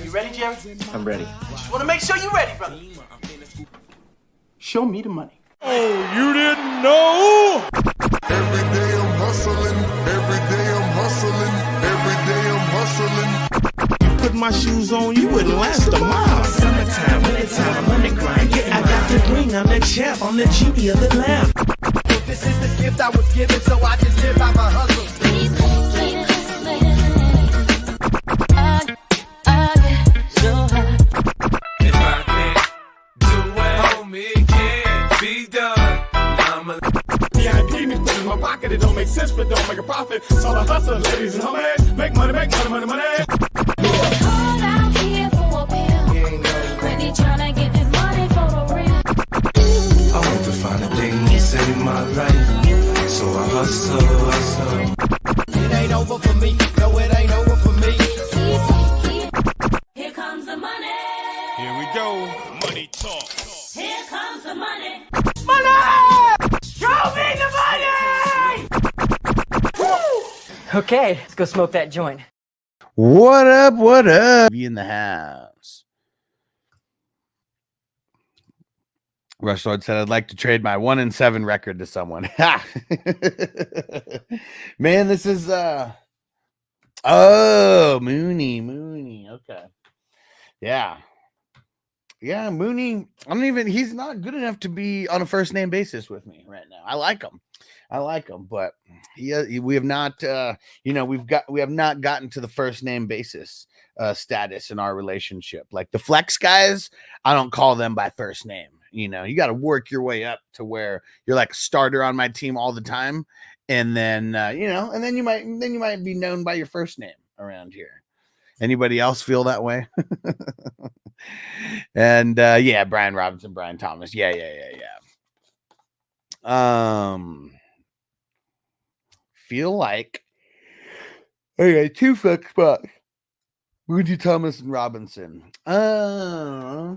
You ready, Jerry? I'm ready. Just want to make sure you're ready, brother. Show me the money. Oh, you didn't know? Every day I'm hustling. Every day I'm hustling. Every day I'm hustling. Put my shoes on, you wouldn't last a mile. Summertime, wintertime, I'm on the grind. Yeah, I got the ring, I'm the champ, I'm the genie of the lamp. This is the gift I was given, so I just live by my hustle. If I can't do it, homie, it can't be done. Now I'm a VIP me put in my pocket, it don't make sense, but don't make a profit. So I hustle, ladies and homies, make money, money. It's hard out here for a pill. When he tryna get this money for the real. I want to find a thing to save my life. So I hustle. It ain't over for me. No, it ain't over for me. Here comes the money. Here we go, money talk. Here comes the money. Show me the money! Okay, let's go smoke that joint. What up? What up? Be in the house. Rush Lord said, I'd like to trade my 1-7 record to someone. Ha! Man, this is oh, Mooney. Okay. Yeah, Mooney. He's not good enough to be on a first name basis with me right now. I like him, but we have not, we have not gotten to the first name basis status in our relationship. Like the flex guys, I don't call them by first name. You got to work your way up to where you're like a starter on my team all the time, and then and then you might be known by your first name around here. Anybody else feel that way? And yeah, Brian Robinson, Brian Thomas. Yeah. Feel like okay, 2 flex spots. Rudy Thomas and Robinson. Let's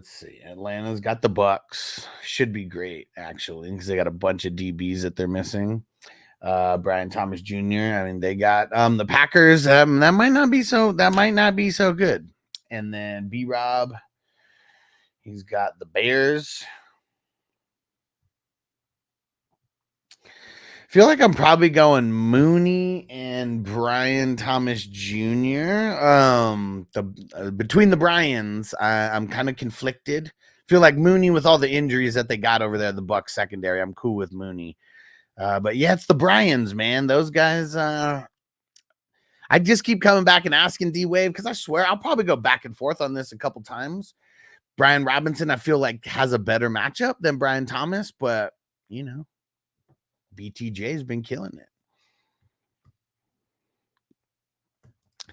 see. Atlanta's got the Bucks. Should be great, actually, because they got a bunch of DBs that they're missing. Brian Thomas Jr. I mean, they got the Packers. That might not be so good. And then B-Rob. He's got the Bears. Feel like I'm probably going Mooney and Brian Thomas Jr. Between the Bryans, I'm kind of conflicted. Feel like Mooney, with all the injuries that they got over there, the Bucs secondary, I'm cool with Mooney. But yeah, it's the Bryans, man. Those guys. I just keep coming back and asking D-Wave because I swear I'll probably go back and forth on this a couple times. Brian Robinson, I feel like has a better matchup than Brian Thomas, but BTJ's been killing it.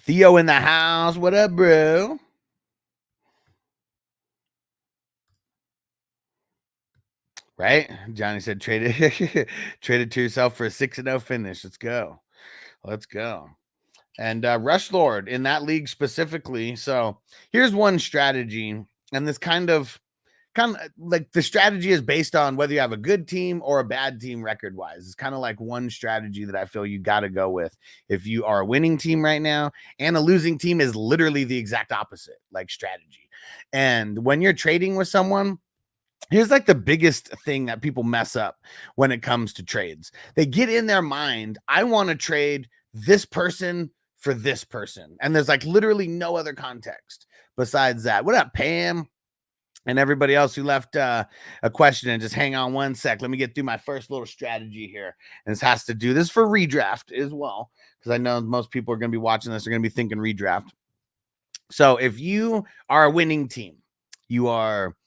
Theo in the house. What up, bro? Right? Johnny said trade it to yourself for a 6-0 finish. Let's go. And Rush Lord in that league specifically. So here's one strategy. And this kind of like the strategy is based on whether you have a good team or a bad team record wise. It's kind of like one strategy that I feel you got to go with if you are a winning team right now, and a losing team is literally the exact opposite, like strategy. And when you're trading with someone, here's like the biggest thing that people mess up when it comes to trades. They get in their mind, I want to trade this person for this person. And there's like literally no other context besides that. What up, Pam? And everybody else who left a question, and just hang on one sec. Let me get through my first little strategy here. And this has to do this for redraft as well, because I know most people are going to be watching this. They're going to be thinking redraft. So if you are a winning team, you are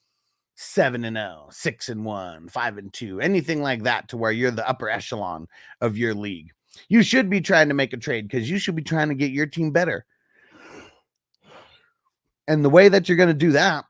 7-0, 6-1, 5-2, anything like that, to where you're the upper echelon of your league. You should be trying to make a trade because you should be trying to get your team better. And the way that you're going to do that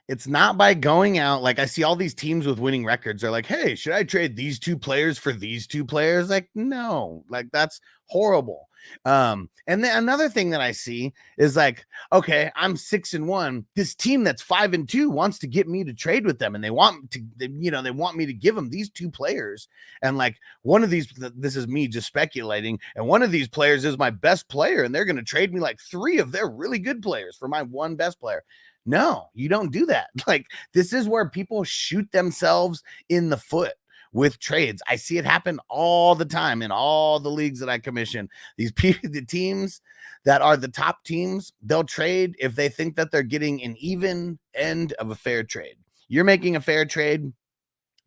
It's not by going out. Like I see all these teams with winning records are like, hey, should I trade these 2 players for these 2 players? Like, no, like that's horrible. And then another thing that I see is like, okay, I'm 6-1. This team that's 5-2 wants to get me to trade with them, and they want me to give them these 2 players. And like one of these, this is me just speculating, and one of these players is my best player, and they're going to trade me like 3 of their really good players for my 1 best player. No, you don't do that. Like this is where people shoot themselves in the foot with trades. I see it happen all the time in all the leagues that I commission. These people, the teams that are the top teams, they'll trade if they think that they're getting an even end of a fair trade. You're making a fair trade,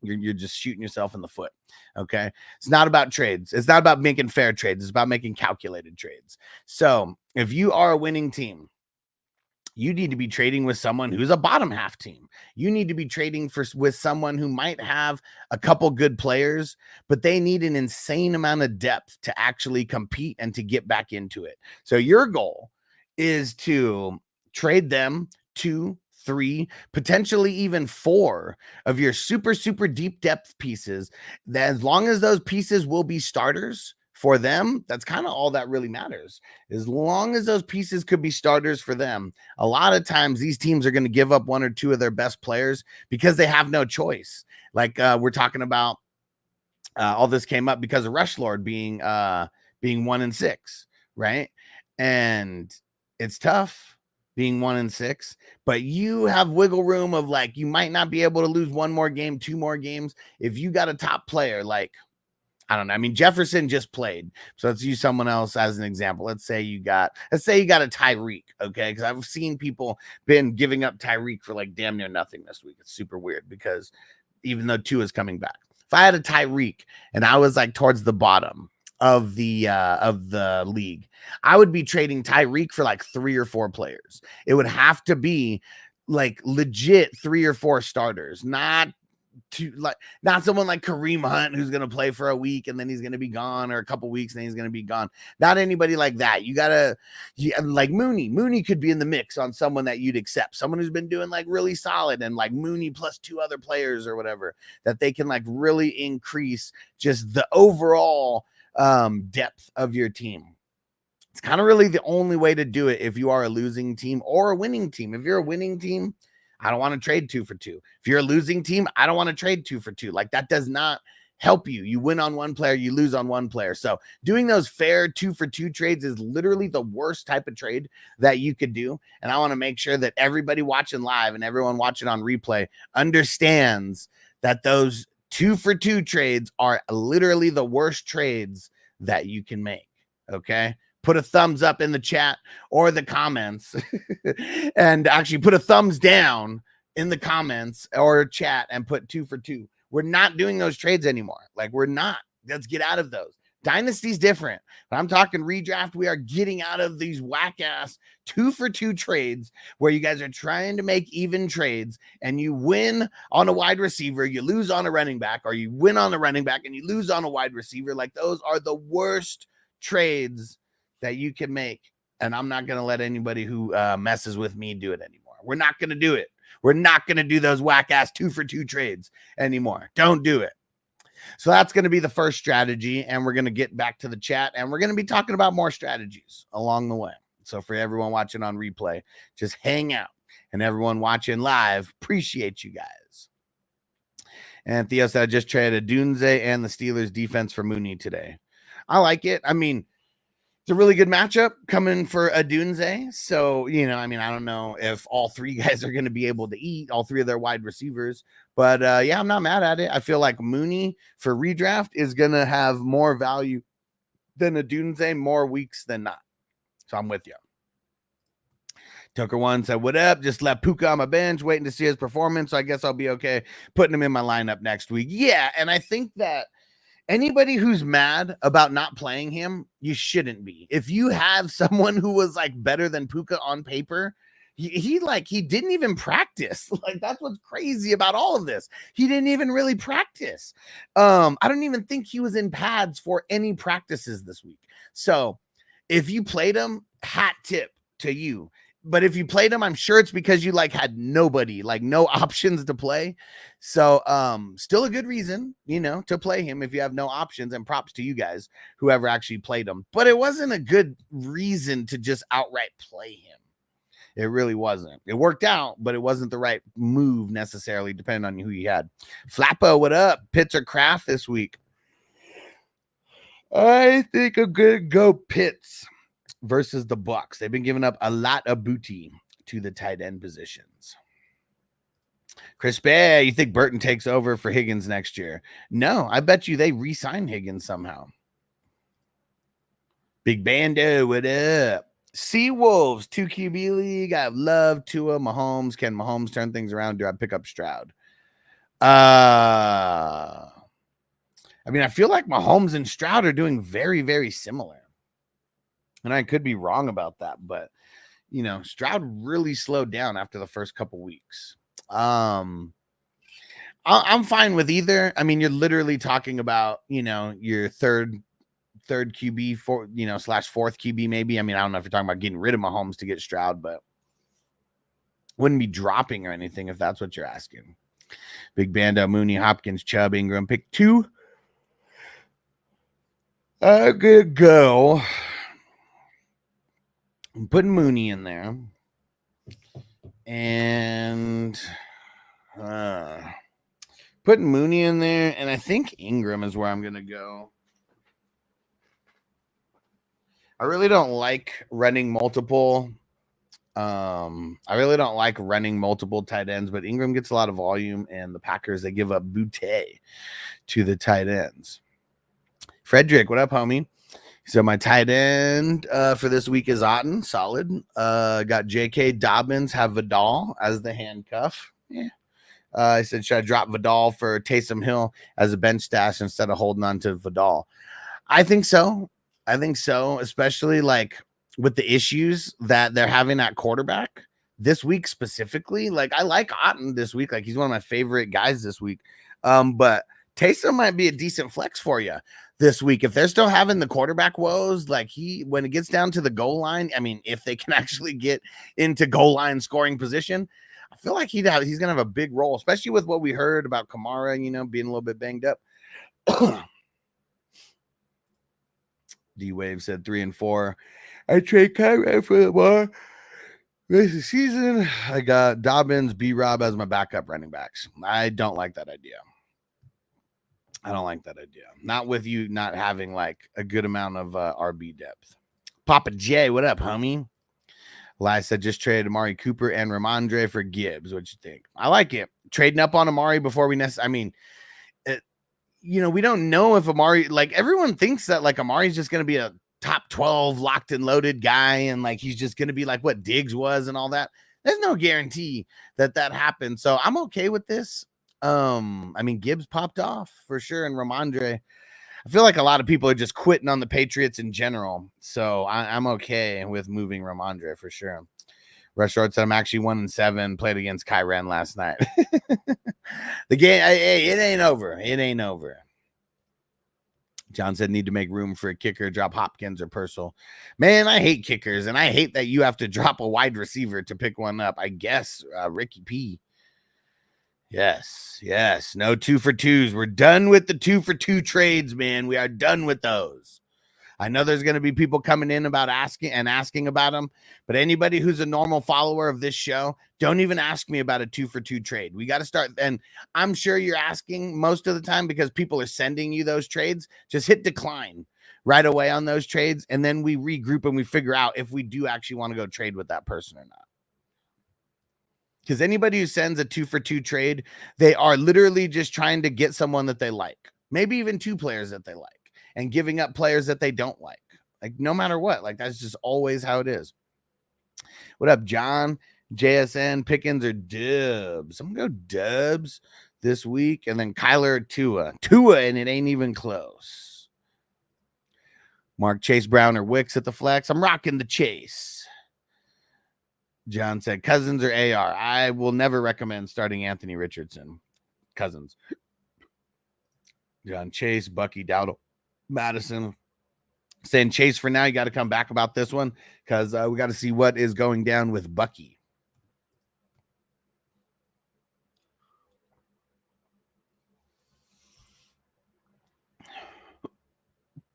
you're just shooting yourself in the foot. Okay. It's not about trades. It's not about making fair trades. It's about making calculated trades. So if you are a winning team, you need to be trading with someone who's a bottom half team. You need to be trading with someone who might have a couple good players, but they need an insane amount of depth to actually compete and to get back into it. So your goal is to trade them 2, 3, potentially even 4 of your super, super deep depth pieces. That as long as those pieces will be starters for them, that's kind of all that really matters. As long as those pieces could be starters for them, a lot of times these teams are going to give up 1 or 2 of their best players because they have no choice. Like we're talking about, all this came up because of Rush Lord being 1-6, right? And it's tough being 1-6, but you have wiggle room of like, you might not be able to lose 1 more game, 2 more games. If you got a top player, like, I don't know. I mean, Jefferson just played. So let's use someone else as an example. Let's say you got a Tyreek. Okay. Because I've seen people been giving up Tyreek for like damn near nothing this week. It's super weird because even though Tua is coming back, if I had a Tyreek and I was like towards the bottom of the league, I would be trading Tyreek for like 3 or 4 players. It would have to be like legit 3 or 4 starters, not someone like Kareem Hunt who's going to play for a week and then he's going to be gone, or a couple weeks and then he's going to be gone. Not anybody like that. You gotta like Mooney could be in the mix on someone that you'd accept, someone who's been doing like really solid, and like Mooney plus 2 other players or whatever, that they can like really increase just the overall depth of your team. It's kind of really the only way to do it if you are a losing team or a winning team. If you're a winning team, I don't want to trade 2 for 2. If you're a losing team, I don't want to trade 2 for 2. Like that does not help you. You win on 1 player, you lose on 1 player. So doing those fair 2 for 2 trades is literally the worst type of trade that you could do. And I want to make sure that everybody watching live and everyone watching on replay understands that those 2 for 2 trades are literally the worst trades that you can make. Okay. Put a thumbs up in the chat or the comments and actually put a thumbs down in the comments or chat and put 2 for 2. We're not doing those trades anymore. Like we're not. Let's get out of those. Dynasty's different. But I'm talking redraft. We are getting out of these whack ass 2 for 2 trades where you guys are trying to make even trades and you win on a wide receiver, you lose on a running back, or you win on a running back and you lose on a wide receiver. Like those are the worst trades that you can make. And I'm not going to let anybody who messes with me do it anymore. We're not going to do it. We're not going to do those whack ass 2 for 2 trades anymore. Don't do it. So that's going to be the first strategy. And we're going to get back to the chat and we're going to be talking about more strategies along the way. So for everyone watching on replay, just hang out, and everyone watching live, appreciate you guys. And Theo said, I just traded Dunze and the Steelers defense for Mooney today. I like it. I mean, it's a really good matchup coming for a Dunze. So, you know, I mean, I don't know if all 3 guys are going to be able to eat, all 3 of their wide receivers. But, yeah, I'm not mad at it. I feel like Mooney for redraft is going to have more value than a Dunze, more weeks than not. So I'm with you. Tucker One said, what up? Just left Puka on my bench, waiting to see his performance. So I guess I'll be okay putting him in my lineup next week. Yeah, and I think that anybody who's mad about not playing him, you shouldn't be. If you have someone who was like better than Puka on paper, he didn't even practice. Like that's what's crazy about all of this. He didn't even really practice. I don't even think he was in pads for any practices this week. So if you played him, hat tip to you. but if you played him, I'm sure it's because you like had nobody, like no options to play. So still a good reason, you know, to play him if you have no options, and props to you guys, whoever actually played him. But it wasn't a good reason to just outright play him. It really wasn't. It worked out, but it wasn't the right move necessarily, depending on who you had. Flappo, what up? Pitts or Kraft this week? I think I'm gonna go Pitts versus the Bucks. They've been giving up a lot of booty to the tight end positions. Chris Bay, you think Burton takes over for Higgins next year? No, I bet you they re-sign Higgins somehow. Big Bando, what up? Seawolves, 2 QB league. I love Tua, Mahomes. Can Mahomes turn things around? Do I pick up Stroud? I mean, I feel like Mahomes and Stroud are doing very, very similar. And I could be wrong about that, but, you know, Stroud really slowed down after the first couple weeks. I'm fine with either. I mean, you're literally talking about, you know, your third QB, for, you know, / fourth QB maybe. I mean, I don't know if you're talking about getting rid of Mahomes to get Stroud, but wouldn't be dropping or anything if that's what you're asking. Big Bando, Mooney, Hopkins, Chubb, Ingram, pick 2. I'm gonna go. I'm putting Mooney in there. And putting Mooney in there. And I think Ingram is where I'm going to go. I really don't like running multiple. I really don't like running multiple tight ends, but Ingram gets a lot of volume, and the Packers, they give up booty to the tight ends. Frederick, what up, homie? So my tight end for this week is Otten, solid. Got J.K. Dobbins, have Vidal as the handcuff. Yeah. I said, should I drop Vidal for Taysom Hill as a bench stash instead of holding on to Vidal? I think so. Especially like with the issues that they're having at quarterback this week specifically. Like, I like Otten this week. Like, he's one of my favorite guys this week. But Taysom might be a decent flex for you this week. If they're still having the quarterback woes, like when it gets down to the goal line, I mean, if they can actually get into goal line scoring position, I feel like he's going to have a big role, especially with what we heard about Kamara, you know, being a little bit banged up. D-Wave said 3 and 4. I trade Kyrie for the bar. This is season. I got Dobbins, B-Rob as my backup running backs. I don't like that idea. Not with you not having like a good amount of RB depth. Papa J, what up, homie? Lai said just traded Amari Cooper and Ramondre for Gibbs. What you think? I like it. Trading up on Amari before we necessarily. I mean, you know, we don't know if Amari, like, everyone thinks that like Amari's just going to be a top 12 locked and loaded guy, and like he's just going to be like what Diggs was and all that. There's no guarantee that happens. So I'm okay with this. I mean, Gibbs popped off for sure, and Ramondre, I feel like a lot of people are just quitting on the Patriots in general. So I'm okay with moving Ramondre for sure. Rush Short said I'm actually 1-7, played against Kyren last night. The game, it ain't over. It ain't over. John said need to make room for a kicker, drop Hopkins or Purcell. Man, I hate kickers, and I hate that you have to drop a wide receiver to pick one up. I guess Ricky P. Yes. No 2-for-2s. We're done with the 2-for-2 trades, man. We are done with those. I know there's going to be people coming in about asking about them, but anybody who's a normal follower of this show, don't even ask me about a 2-for-2 trade. We got to start. And I'm sure you're asking most of the time because people are sending you those trades. Just hit decline right away on those trades. And then we regroup and we figure out if we do actually want to go trade with that person or not. Because anybody who sends a 2-for-2 trade, they are literally just trying to get someone that they like. Maybe even 2 players that they like. And giving up players that they don't like. Like, no matter what. Like, that's just always how it is. What up, John? JSN, Pickens, or Dubs? I'm going to go Dubs this week. And then Kyler or Tua. And it ain't even close. Mark, Chase Brown, or Wicks at the flex? I'm rocking the Chase. John said Cousins or AR. I will never recommend starting Anthony Richardson. Cousins. John, Chase, Bucky, Dowdle, Madison, Saying Chase for now. You got to come back about this one because we got to see what is going down with Bucky.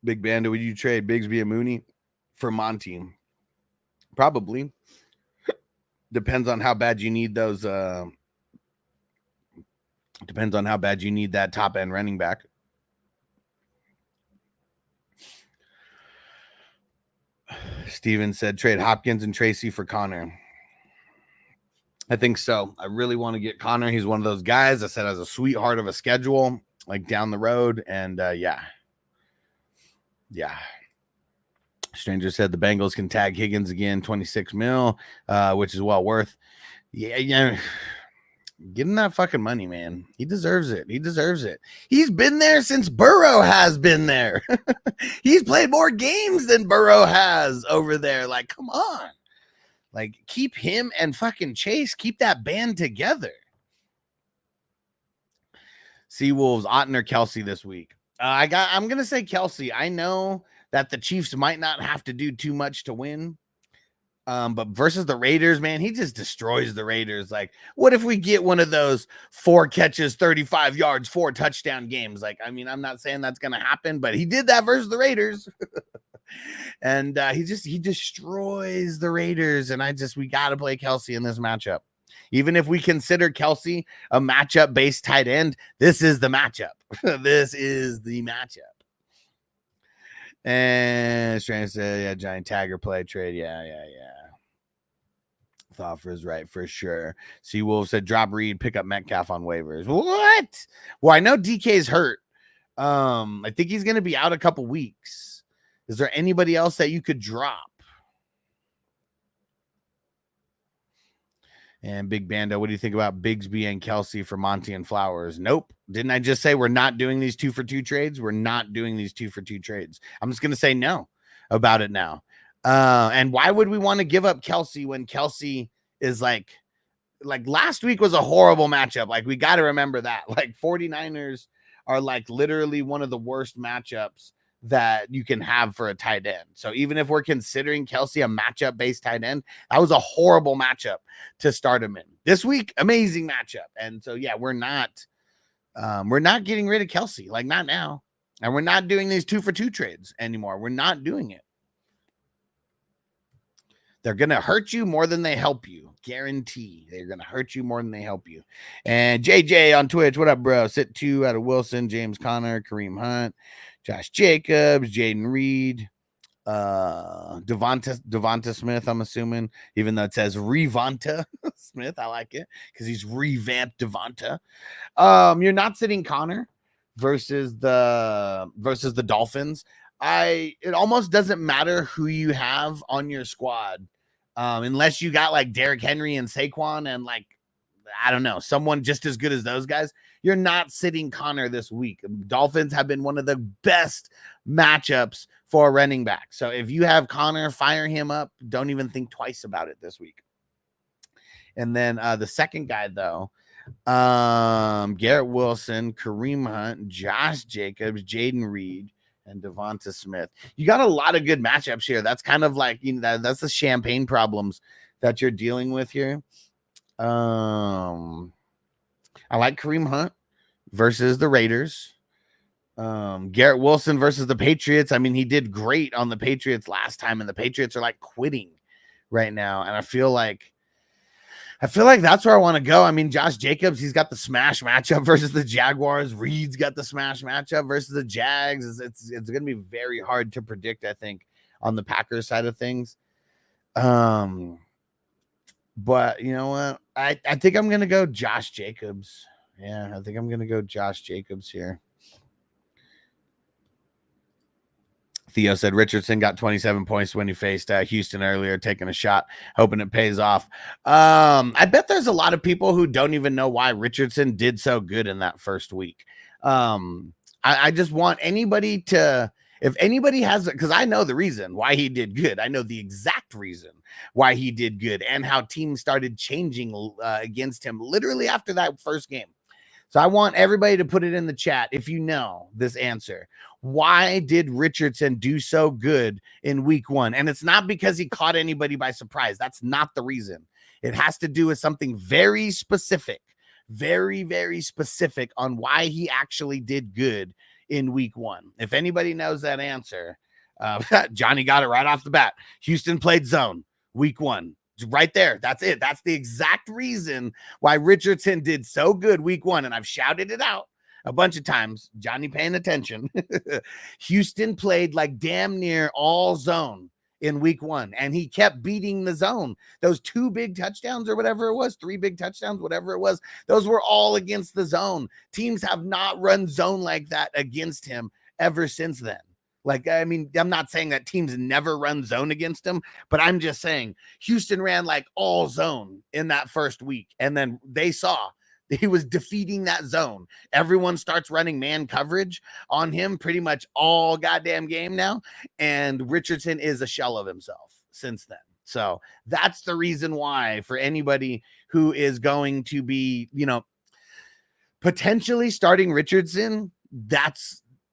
Big Banda, would you trade Bigsby and Mooney for Monty? Probably. Depends on how bad you need those. Depends on how bad you need that top end running back. Steven said trade Hopkins and Tracy for Connor. I think so. I really want to get Connor. He's one of those guys I said has a sweetheart of a schedule, like down the road. And yeah. Stranger said the Bengals can tag Higgins again, 26 mil, which is well worth. Yeah. Give him that fucking money, man. He deserves it. He's been there since Burrow has been there. He's played more games than Burrow has over there. Like, come on. Like, keep him and fucking Chase. Keep that band together. Seawolves, Otten or Kelsey this week. I'm gonna say Kelsey. I know that the Chiefs might not have to do too much to win. But versus the Raiders, man, he just destroys the Raiders. Like, what if we get one of those 4 catches, 35 yards, 4 touchdown games? Like, I mean, I'm not saying that's gonna happen, but he did that versus the Raiders. And he destroys the Raiders. And we gotta play Kelsey in this matchup. Even if we consider Kelsey a matchup-based tight end, this is the matchup. This is the matchup. And Strange said, yeah, giant tagger play trade. Yeah. Thoffer is right for sure. Seawolf said, drop Reed, pick up Metcalf on waivers. What? Well, I know DK's hurt. I think he's going to be out a couple weeks. Is there anybody else that you could drop? And Big Bando, what do you think about Bigsby and Kelsey for Monty and Flowers? Nope. Didn't I just say we're not doing these 2-for-2 trades? We're not doing these 2-for-2 trades. I'm just going to say no about it now. And why would we want to give up Kelsey when Kelsey is like last week was a horrible matchup. Like, we got to remember that. Like, 49ers are like literally one of the worst matchups that you can have for a tight end. So even if we're considering Kelsey a matchup based tight end, that was a horrible matchup to start him in. This week, amazing matchup. And so, yeah, we're not getting rid of Kelsey, like not now. And we're not doing these 2-for-2 trades anymore. We're not doing it. They're going to hurt you more than they help you. Guarantee. They're going to hurt you more than they help you. And JJ on Twitch, what up, bro? Sit 2 out of Wilson, James Conner, Kareem Hunt, Josh Jacobs, Jaden Reed, Devonta Smith, I'm assuming, even though it says Revonta Smith. I like it because he's revamped Devonta. You're not sitting Connor versus the Dolphins. It almost doesn't matter who you have on your squad, unless you got like Derrick Henry and Saquon and like, I don't know, someone just as good as those guys. You're not sitting Connor this week. Dolphins have been one of the best matchups for a running back. So if you have Connor, fire him up. Don't even think twice about it this week. And then the second guy, though, Garrett Wilson, Kareem Hunt, Josh Jacobs, Jaden Reed, and Devonta Smith. You got a lot of good matchups here. That's kind of like, that's the champagne problems that you're dealing with here. I like Kareem Hunt versus the Raiders. Garrett Wilson versus the Patriots. I mean, he did great on the Patriots last time, and the Patriots are like quitting right now. And I feel like that's where I want to go. I mean, Josh Jacobs, he's got the smash matchup versus the Jaguars. Reed's got the smash matchup versus the Jags. It's going to be very hard to predict, I think, on the Packers side of things. But you know what? I think I'm going to go Josh Jacobs. Yeah, I think I'm going to go Josh Jacobs here. Theo said Richardson got 27 points when he faced Houston earlier, taking a shot, hoping it pays off. I bet there's a lot of people who don't even know why Richardson did so good in that first week. I just want anybody to, if anybody has, because I know the reason why he did good. I know the exact reason why he did good and how teams started changing against him literally after that first game. So I want everybody to put it in the chat if you know this answer. Why did Richardson do so good in week 1? And it's not because he caught anybody by surprise. That's not the reason. It has to do with something very specific, very, very specific on why he actually did good in week 1. If anybody knows that answer, Johnny got it right off the bat. Houston played zone week 1. Right there. That's it. That's the exact reason why Richardson did so good week 1. And I've shouted it out a bunch of times. Johnny paying attention. Houston played like damn near all zone in week 1, and he kept beating the zone. Those 2 big touchdowns or whatever it was, 3 big touchdowns, whatever it was, those were all against the zone. Teams have not run zone like that against him ever since then. Like, I mean, I'm not saying that teams never run zone against him, but I'm just saying Houston ran like all zone in that first week. And then they saw that he was defeating that zone. Everyone starts running man coverage on him pretty much all goddamn game now. And Richardson is a shell of himself since then. So that's the reason why, for anybody who is going to be, you know, potentially starting Richardson,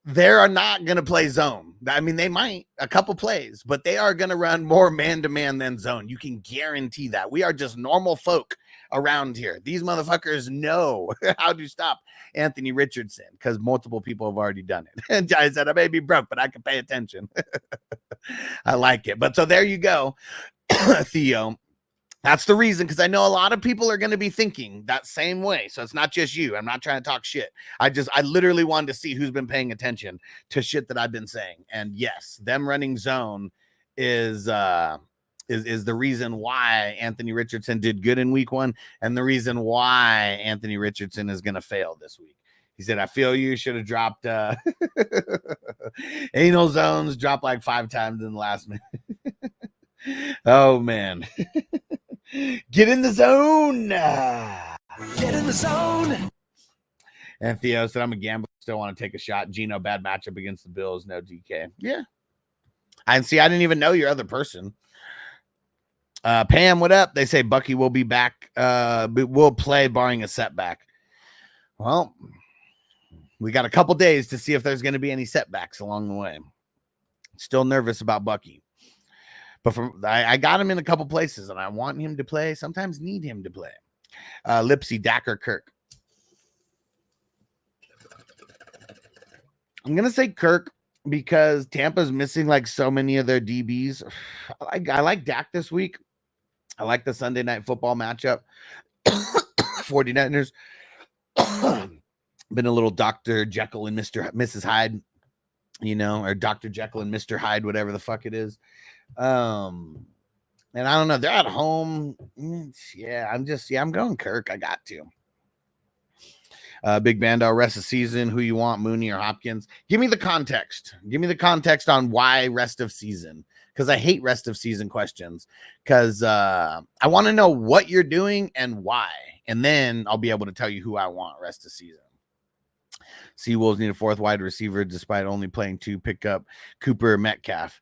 they are not going to play zone. I mean, they might a couple plays, but they are going to run more man-to-man than zone. You can guarantee that. We are just normal folk around here. These motherfuckers know how to stop Anthony Richardson because multiple people have already done it. And Jai said, I may be broke, but I can pay attention. I like it. But so there you go, Theo. That's the reason, because I know a lot of people are going to be thinking that same way. So it's not just you. I'm not trying to talk shit. I literally wanted to see who's been paying attention to shit that I've been saying. And yes, them running zone is the reason why Anthony Richardson did good in week 1, and the reason why Anthony Richardson is going to fail this week. He said, I feel you should have dropped anal zones, dropped like 5 times in the last minute. Oh, man. Get in the zone. Get in the zone. And Theo said, I'm a gambler. Still want to take a shot. Gino, bad matchup against the Bills. No DK. Yeah. I didn't even know your other person. Pam, what up? They say Bucky will be back. Will play barring a setback. Well, we got a couple days to see if there's going to be any setbacks along the way. Still nervous about Bucky. But I got him in a couple places, and I want him to play. Sometimes need him to play. Lipsy, Dak, or Kirk. I'm going to say Kirk because Tampa's missing like so many of their DBs. I like Dak this week. I like the Sunday Night Football matchup. 49ers. Been a little Dr. Jekyll and Mrs. Hyde, you know, or Dr. Jekyll and Mr. Hyde, whatever the fuck it is. And I don't know, they're at home. Yeah, I'm going Kirk. I got to. Big Bando, rest of season. Who you want, Mooney or Hopkins? Give me the context. Give me the context on why rest of season. Because I hate rest of season questions. Because I want to know what you're doing and why. And then I'll be able to tell you who I want rest of season. Seawolves need a 4th wide receiver despite only playing 2. Pick up Cooper or Metcalf.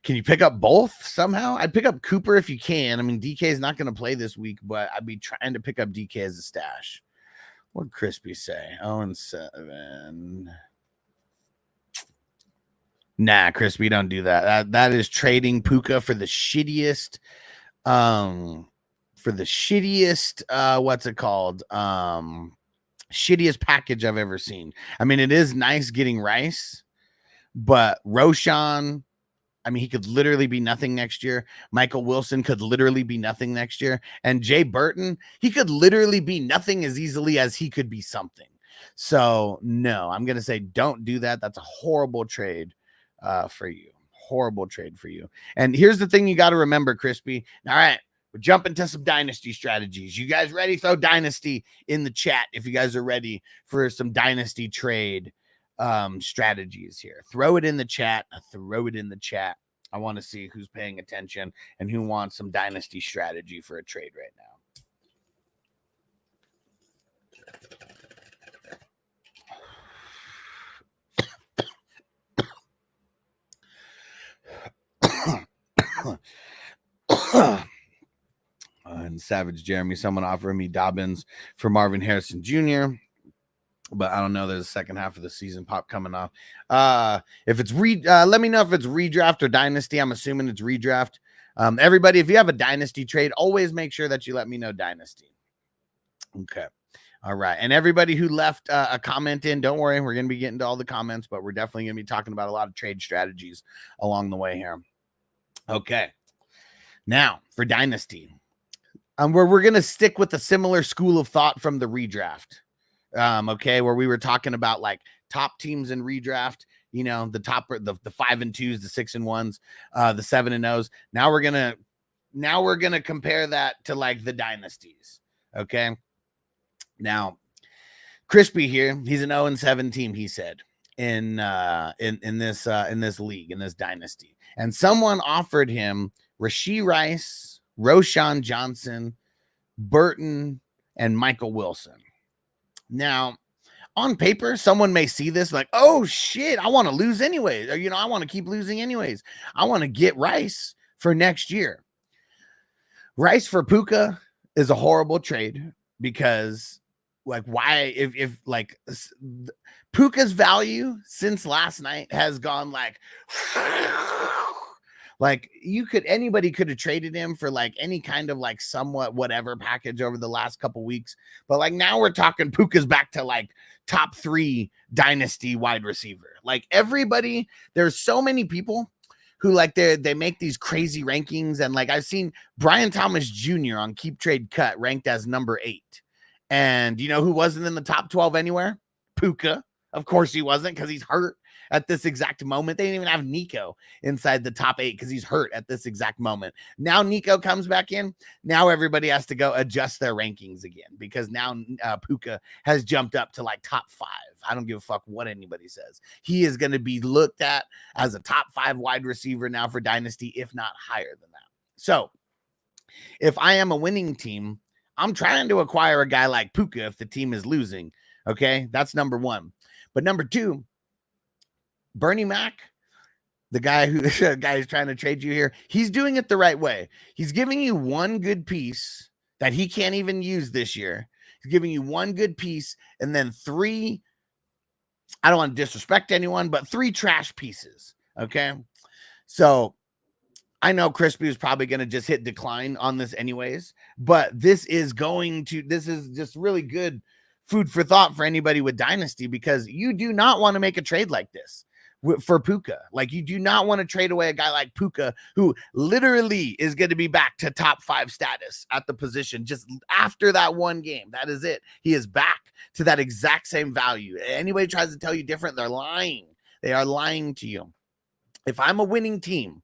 Can you pick up both somehow? I'd pick up Cooper if you can. I mean, DK is not going to play this week, but I'd be trying to pick up DK as a stash. What'd Crispy say? 0-7. Nah, Crispy, don't do that. That is trading Puka for the shittiest, what's it called? Shittiest package I've ever seen. I mean, it is nice getting Rice, but Roshan, I mean, he could literally be nothing next year. Michael Wilson could literally be nothing next year. And Jay Burton, he could literally be nothing as easily as he could be something. So, no, I'm going to say don't do that. That's a horrible trade for you. Horrible trade for you. And here's the thing you got to remember, Crispy. All right, we're jumping to some dynasty strategies. You guys ready? Throw dynasty in the chat if you guys are ready for some dynasty trade strategies here. Throw it in the chat. I want to see who's paying attention and who wants some dynasty strategy for a trade right now. And Savage Jeremy, someone offering me Dobbins for Marvin Harrison Jr. but I don't know. There's a second half of the season pop coming off. If it's let me know if it's redraft or dynasty. I'm assuming it's redraft. Everybody, if you have a dynasty trade, always make sure that you let me know dynasty. Okay. All right. And everybody who left a comment in, don't worry, we're going to be getting to all the comments, but we're definitely going to be talking about a lot of trade strategies along the way here. Okay. Now for dynasty, we're going to stick with a similar school of thought from the redraft. Okay, where we were talking about like top teams in redraft, you know, the 5 and 2s, the 6 and 1s, the 7 and 0s. Now we're gonna compare that to like the dynasties. Okay. Now, Crispy here, he's an 0-7 team, he said, in this league, in this dynasty. And someone offered him Rashee Rice, Roshan Johnson, Burton, and Michael Wilson. Now, on paper, someone may see this like, oh shit, I want to lose anyways. Or, you know, I want to keep losing anyways. I want to get Rice for next year. Rice for Puka is a horrible trade because like why if like Puka's value since last night has gone like anybody could have traded him for like any kind of like somewhat whatever package over the last couple weeks. But like now we're talking Puka's back to like top 3 dynasty wide receiver. Like everybody, there's so many people who like they make these crazy rankings. And like I've seen Brian Thomas Jr. on Keep Trade Cut ranked as number 8. And you know who wasn't in the top 12 anywhere? Puka. Of course he wasn't because he's hurt at this exact moment. They didn't even have Nico inside the top 8 because he's hurt at this exact moment. Now Nico comes back in. Now everybody has to go adjust their rankings again because now Puka has jumped up to like top 5. I don't give a fuck what anybody says. He is going to be looked at as a top 5 wide receiver now for Dynasty, if not higher than that. So if I am a winning team, I'm trying to acquire a guy like Puka if the team is losing. Okay, that's number 1. But number 2, Bernie Mac, the guy who's trying to trade you here, he's doing it the right way. He's giving you one good piece that he can't even use this year. He's giving you one good piece and then 3, I don't want to disrespect anyone, but 3 trash pieces. Okay. So I know Crispy is probably going to just hit decline on this anyways, but this is just really good food for thought for anybody with Dynasty because you do not want to make a trade like this for Puka. Like you do not want to trade away a guy like Puka who literally is going to be back to top 5 status at the position just after that one game. That is it. He is back to that exact same value. Anybody tries to tell you different, they're lying. They are lying to you. If I'm a winning team,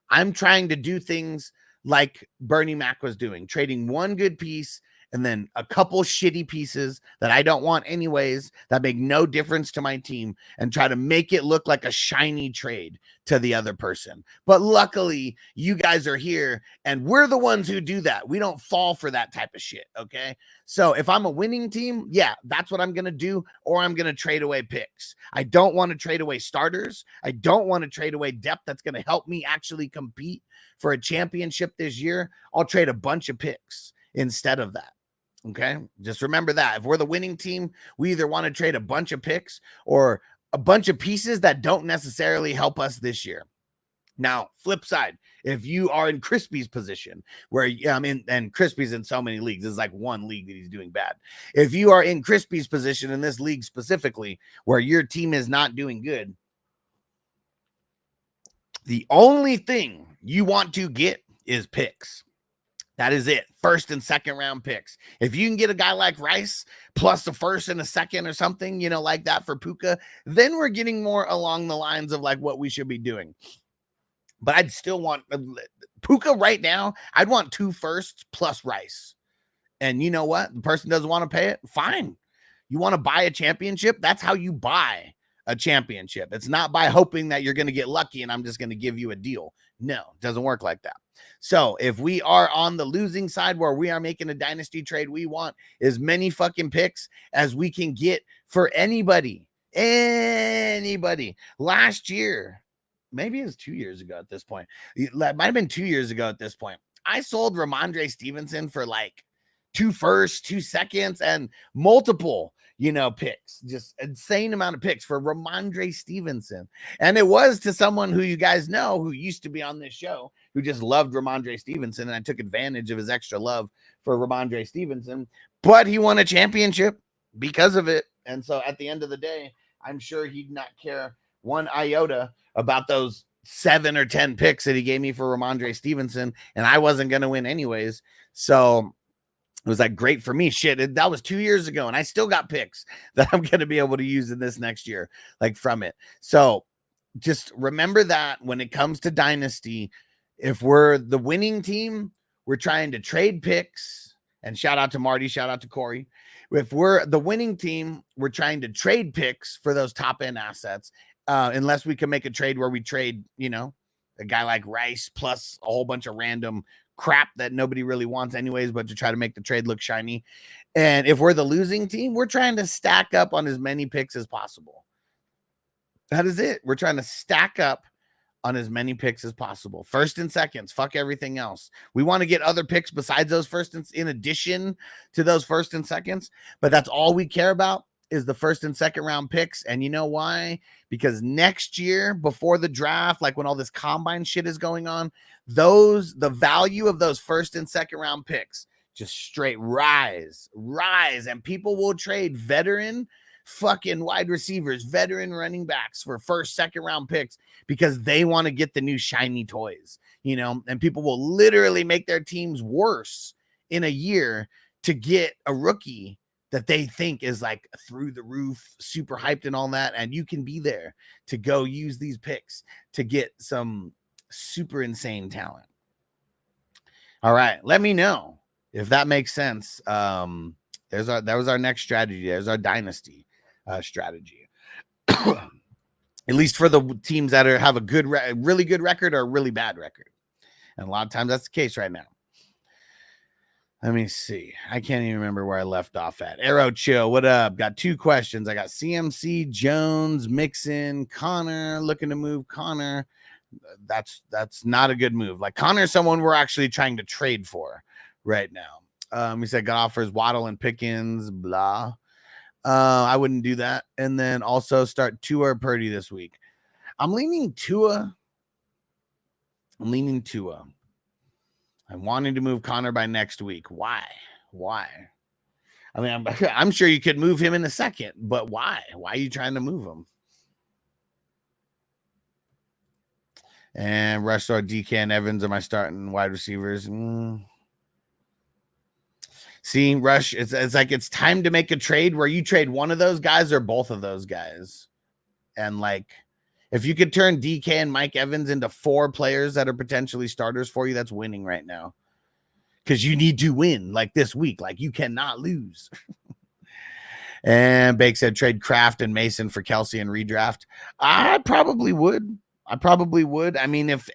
I'm trying to do things like Bernie Mac was doing, trading one good piece and then a couple shitty pieces that I don't want anyways, that make no difference to my team, and try to make it look like a shiny trade to the other person. But luckily, you guys are here, and we're the ones who do that. We don't fall for that type of shit, okay? So if I'm a winning team, yeah, that's what I'm going to do, or I'm going to trade away picks. I don't want to trade away starters. I don't want to trade away depth that's going to help me actually compete for a championship this year. I'll trade a bunch of picks instead of that. Okay, just remember that. If we're the winning team, we either want to trade a bunch of picks or a bunch of pieces that don't necessarily help us this year. Now, flip side, if you are in Crispy's position, where and Crispy's in so many leagues, it's like one league that he's doing bad. If you are in Crispy's position in this league specifically, where your team is not doing good, the only thing you want to get is picks. That is it. First and second round picks. If you can get a guy like Rice plus a first and a second or something, you know, like that for Puka, then we're getting more along the lines of like what we should be doing. But I'd still want Puka right now. I'd want 2 firsts plus Rice. And you know what? The person doesn't want to pay it. Fine. You want to buy a championship? That's how you buy a championship. It's not by hoping that you're going to get lucky and I'm just going to give you a deal. No, it doesn't work like that. So if we are on the losing side where we are making a dynasty trade, we want as many fucking picks as we can get for anybody. Last year, maybe it was 2 years ago at this point. It might have been 2 years ago at this point. I sold Ramondre Stevenson for like 2 firsts, 2 seconds, and multiple, picks, just insane amount of picks for Ramondre Stevenson. And it was to someone who you guys know who used to be on this show, who just loved Ramondre Stevenson. And I took advantage of his extra love for Ramondre Stevenson, but he won a championship because of it. And so at the end of the day, I'm sure he'd not care one iota about those 7 or 10 picks that he gave me for Ramondre Stevenson. And I wasn't going to win anyways. So it was like great for me. Shit, that was 2 years ago, and I still got picks that I'm going to be able to use in this next year, like from it. So just remember that when it comes to Dynasty, if we're the winning team, we're trying to trade picks. And shout out to Marty, shout out to Corey. If we're the winning team, we're trying to trade picks for those top end assets, unless we can make a trade where we trade, a guy like Rice plus a whole bunch of random crap that nobody really wants anyways, but to try to make the trade look shiny. And if we're the losing team, we're trying to stack up on as many picks as possible. That is it. We're trying to stack up on as many picks as possible. First and seconds, fuck everything else. We want to get other picks besides those in addition to those first and seconds, but that's all we care about is the first and second round picks. And you know why? Because next year before the draft, like when all this combine shit is going on, the value of those first and second round picks just straight rise, and people will trade veteran fucking wide receivers, veteran running backs for first, second round picks because they want to get the new shiny toys, and people will literally make their teams worse in a year to get a rookie that they think is like through the roof, super hyped and all that. And you can be there to go use these picks to get some super insane talent. All right. Let me know if that makes sense. That was our next strategy. There's our dynasty strategy. At least for the teams that have a really good record or a really bad record. And a lot of times that's the case right now. Let me see. I can't even remember where I left off at. Arrow Chill, what up? Got 2 questions. I got CMC, Jones, Mixon, Connor, looking to move Connor. That's not a good move. Like Connor's someone we're actually trying to trade for right now. He said got offers Waddle and Pickens, blah. I wouldn't do that. And then also start Tua or Purdy this week. I'm leaning Tua. I'm wanting to move Connor by next week. Why? I mean, I'm sure you could move him in a second, but why? Why are you trying to move him? And Rush or DK and Evans are my starting wide receivers. See, Rush, it's like it's time to make a trade where you trade one of those guys or both of those guys. And like, if you could turn DK and Mike Evans into 4 players that are potentially starters for you, that's winning right now. Because you need to win like this week. Like you cannot lose. And Bake said trade Kraft and Mason for Kelsey and redraft. I probably would. I mean, if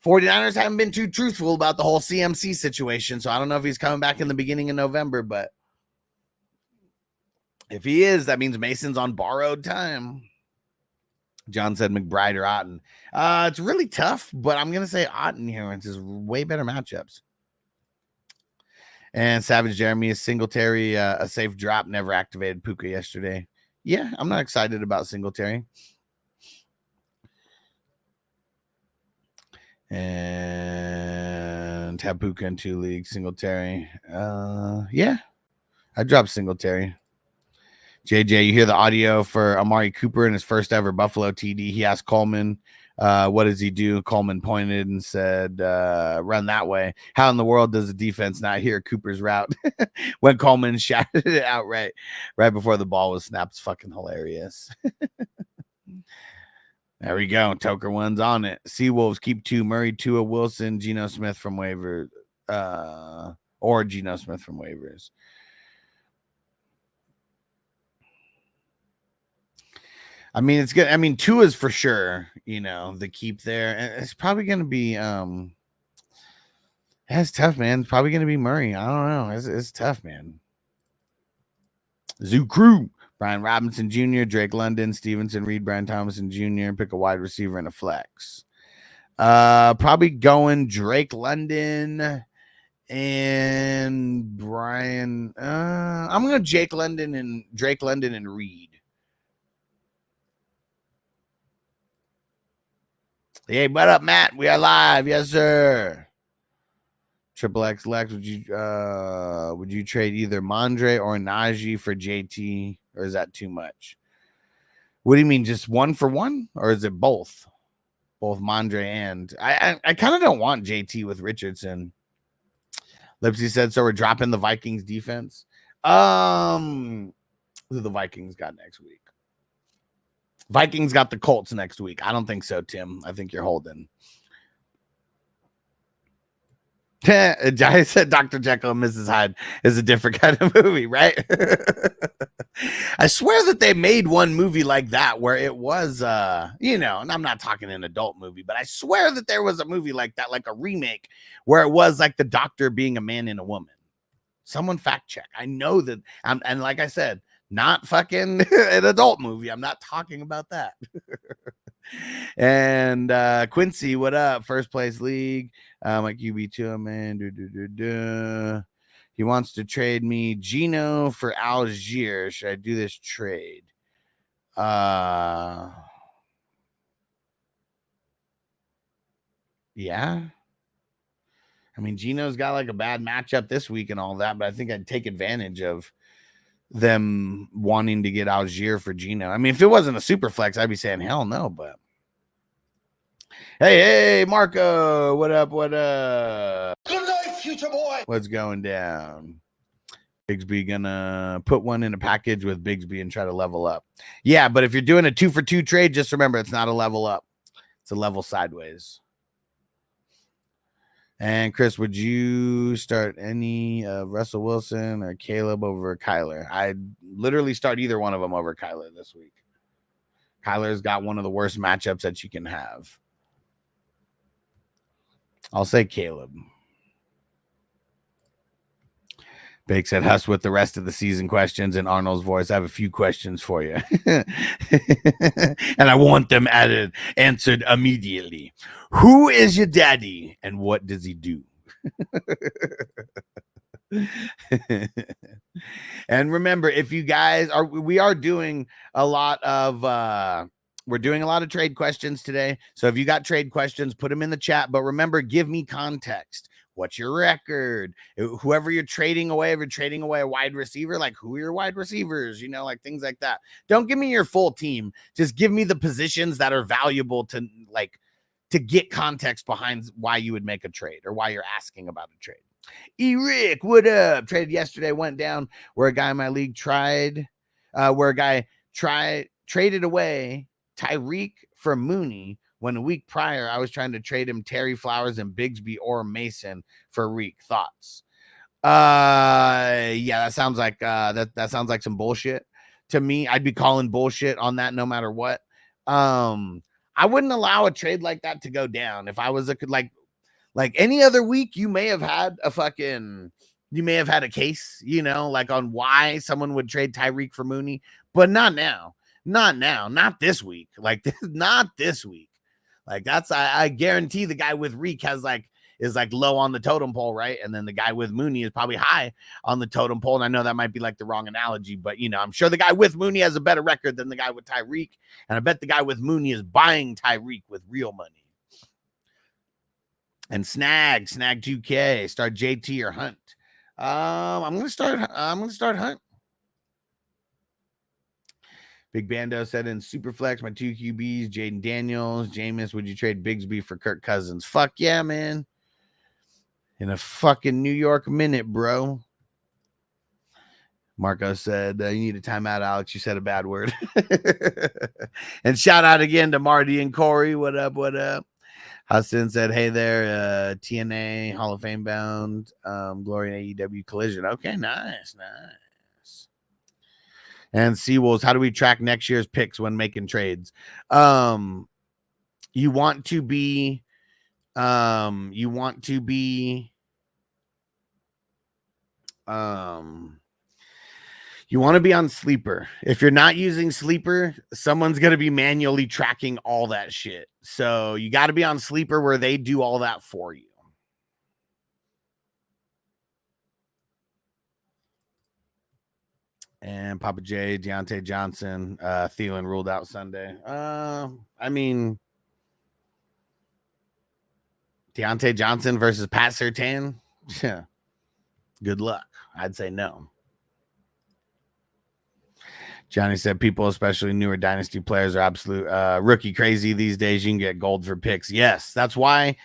49ers haven't been too truthful about the whole CMC situation, so I don't know if he's coming back in the beginning of November, but if he is, that means Mason's on borrowed time. John said McBride or Otten. It's really tough, but I'm going to say Otten here. It's just way better matchups. And Savage Jeremy is Singletary, a safe drop, never activated Puka yesterday. Yeah, I'm not excited about Singletary. And have Puka in 2 leagues, Singletary. Yeah, I dropped Singletary. JJ, you hear the audio for Amari Cooper in his first ever Buffalo TD. He asked Coleman, what does he do? Coleman pointed and said, run that way. How in the world does the defense not hear Cooper's route when Coleman shouted it out right before the ball was snapped? It's fucking hilarious. There we go. Toker one's on it. Seawolves keep 2. Murray, Tua, Wilson, Geno Smith from waivers. Or Geno Smith from waivers. I mean, it's good. I mean, Tua's for sure, the keep there. And it's probably going to be, it's tough, man. It's probably going to be Murray. I don't know. It's tough, man. Zoo Crew, Brian Robinson Jr., Drake London, Stevenson, Reed, Brian Thomason Jr., pick a wide receiver and a flex. Probably going Drake London And Brian, I'm gonna Drake London and Reed. Hey, what up, Matt? We are live, yes, sir. Triple X Lex, would you trade either Mondre or Najee for JT, or is that too much? What do you mean, just one for one, or is it both? Both Mondre and I kind of don't want JT with Richardson. Lipsy said so. We're dropping the Vikings defense. Who the Vikings got next week? Vikings got the Colts next week. I don't think so, Tim. I think you're holding. I said Dr. Jekyll and Mrs. Hyde is a different kind of movie, right? I swear that they made one movie like that where it was, and I'm not talking an adult movie, but I swear that there was a movie like that, like a remake, where it was like the doctor being a man and a woman. Someone fact check. I know that, and like I said, not fucking an adult movie. I'm not talking about that. And Quincy, what up? First place league. My QB2, man. He wants to trade me Gino for Algier. Should I do this trade? Yeah. I mean, Gino's got like a bad matchup this week and all that, but I think I'd take advantage of them wanting to get Algier for Gino. I mean, if it wasn't a super flex, I'd be saying hell no, but hey, Marco, what up? Good night, future boy. What's going down? Bigsby gonna put one in a package with Bigsby and try to level up. Yeah, but if you're doing a 2-for-2 trade, just remember it's not a level up. It's a level sideways. And Chris, would you start any Russell Wilson or Caleb over Kyler? I'd literally start either one of them over Kyler this week. Kyler's got one of the worst matchups that you can have. I'll say Caleb. Bake said, Huss with the rest of the season questions in Arnold's voice. I have a few questions for you. And I want them answered immediately. Who is your daddy and what does he do? And remember, if you guys we are doing a lot of we're doing a lot of trade questions today. So if you got trade questions, put them in the chat. But remember, give me context. What's your record? Whoever you're trading away, if you're trading away a wide receiver, like who are your wide receivers? Like things like that. Don't give me your full team. Just give me the positions that are valuable to get context behind why you would make a trade or why you're asking about a trade. Eric, what up? Trade yesterday went down where a guy in my league traded away Tyreek for Mooney when a week prior I was trying to trade him Terry Flowers and Bigsby or Mason for Reek. Thoughts? Yeah, that sounds like that sounds like some bullshit to me. I'd be calling bullshit on that no matter what. I wouldn't allow a trade like that to go down. If I was like any other week, you may have had a case, like on why someone would trade Tyreek for Mooney, but not now. Not this week. Not this week. I guarantee the guy with Reek is low on the totem pole, right? And then the guy with Mooney is probably high on the totem pole. And I know that might be like the wrong analogy, but I'm sure the guy with Mooney has a better record than the guy with Tyreek. And I bet the guy with Mooney is buying Tyreek with real money. And Snag 2K, start JT or Hunt. I'm gonna start Hunt. Big Bando said in Superflex, my 2 QBs, Jaden Daniels, Jameis, would you trade Bigsby for Kirk Cousins? Fuck yeah, man. In a fucking New York minute, bro. Marco said, you need a timeout, Alex. You said a bad word. And shout out again to Marty and Corey. What up? Hudson said, hey there, TNA, Hall of Fame bound, Glory and AEW collision. Okay, nice. And Seawolves, how do we track next year's picks when making trades? You want to be on Sleeper. If you're not using Sleeper, someone's going to be manually tracking all that shit. So you got to be on Sleeper where they do all that for you. And Papa J, Deontay Johnson, Thielen ruled out Sunday. I mean, Deontay Johnson versus Pat Surtain. Yeah. Good luck. I'd say no. Johnny said people, especially newer dynasty players, are absolute rookie crazy these days. You can get gold for picks. Yes, that's why,